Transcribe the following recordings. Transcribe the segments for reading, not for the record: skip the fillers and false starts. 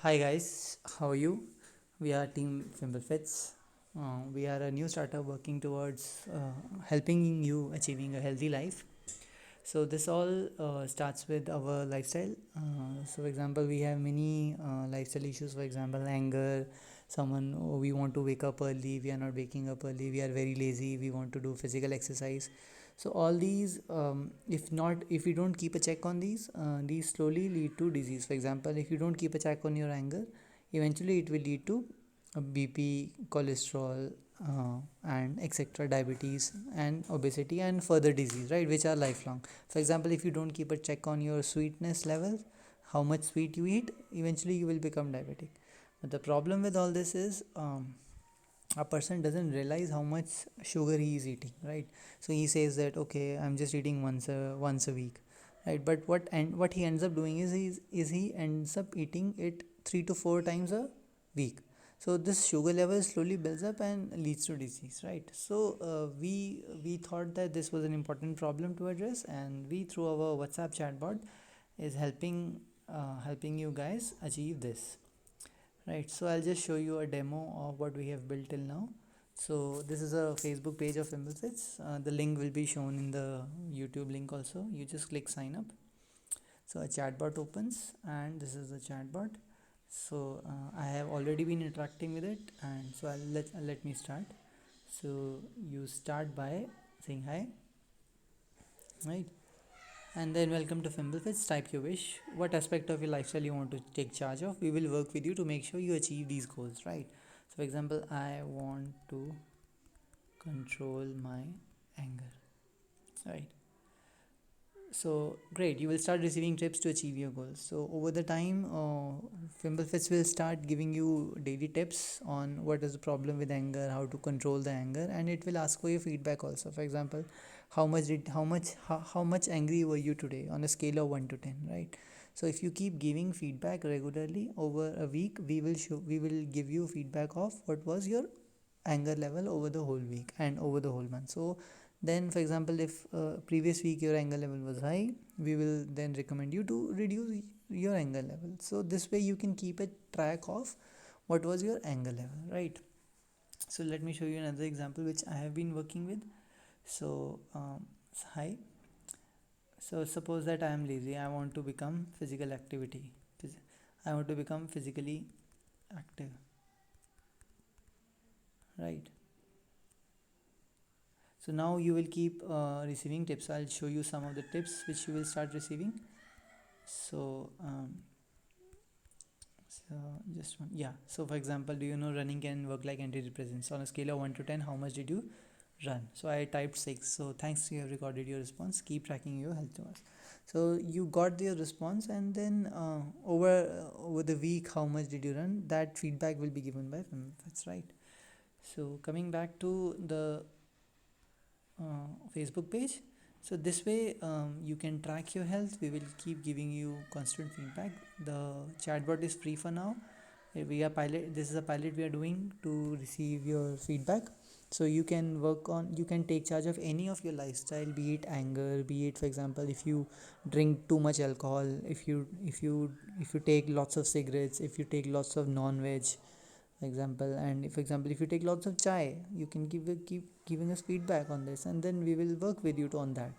Hi guys, how are you? We are Team Fimblefits. We are a new startup working towards helping you achieving a healthy life. So this all starts with our lifestyle. For example, we have many lifestyle issues. For example, anger. Someone we want to wake up early, we are not waking up early. We are very lazy. We want to do physical exercise. So all these, if you don't keep a check on these slowly lead to disease. For example, if you don't keep a check on your anger, eventually it will lead to BP, cholesterol, and etc., diabetes and obesity and further disease, right, which are lifelong. For example, if you don't keep a check on your sweetness levels, how much sweet you eat, eventually you will become diabetic. But the problem with all this is a person doesn't realize how much sugar he is eating, right? So he says that okay, I'm just eating once a week, right? But what he ends up doing is he ends up eating it 3 to 4 times a week. So this sugar level slowly builds up and leads to disease, right? So we thought that this was an important problem to address, and we through our WhatsApp chatbot is helping you guys achieve this. Right, so I'll just show you a demo of what we have built till now. So this is a Facebook page of Imblefits. The link will be shown in the YouTube link also. You just click sign up. So a chatbot opens, and this is the chatbot. So I have already been interacting with it, and so let me start. So you start by saying hi, right? And then welcome to Fimblefits. Type your wish. What aspect of your lifestyle you want to take charge of? We will work with you to make sure you achieve these goals, right? So, for example, I want to control my anger, right? So great, you will start receiving tips to achieve your goals. So over the time, Fimblefits will start giving you daily tips on what is the problem with anger, how to control the anger, and it will ask for your feedback also. For example, how much angry were you today on a scale of 1 to 10, right? So if you keep giving feedback regularly over a week, we will give you feedback of what was your anger level over the whole week and over the whole month. So then, for example, if previous week your anger level was high, we will then recommend you to reduce your anger level. So this way you can keep a track of what was your anger level, right? So let me show you another example which I have been working with. So hi. So suppose that I am lazy. I want to become physical activity. I want to become physically active, right? So now you will keep receiving tips. I'll show you some of the tips which you will start receiving. So so just one, yeah. So for example, do you know running can work like antidepressants? On a scale of 1 to 10, how much did you run? So I typed 6. So thanks, you have recorded your response. Keep tracking your health to us. So you got your response, and then over the week, how much did you run? That feedback will be given by that's right. So coming back to the Facebook page. So this way you can track your health. We will keep giving you constant feedback. The chatbot is free for now. We are pilot. This is a pilot we are doing to receive your feedback. So you can take charge of any of your lifestyle, be it anger, be it, for example, if you drink too much alcohol, if you take lots of cigarettes, if you take lots of non-veg, example. And for example, if you take lots of chai, you can keep giving us feedback on this, and then we will work with you on that,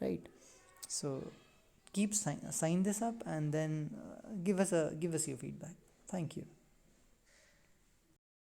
right? So keep sign this up, and then give us your feedback. Thank you.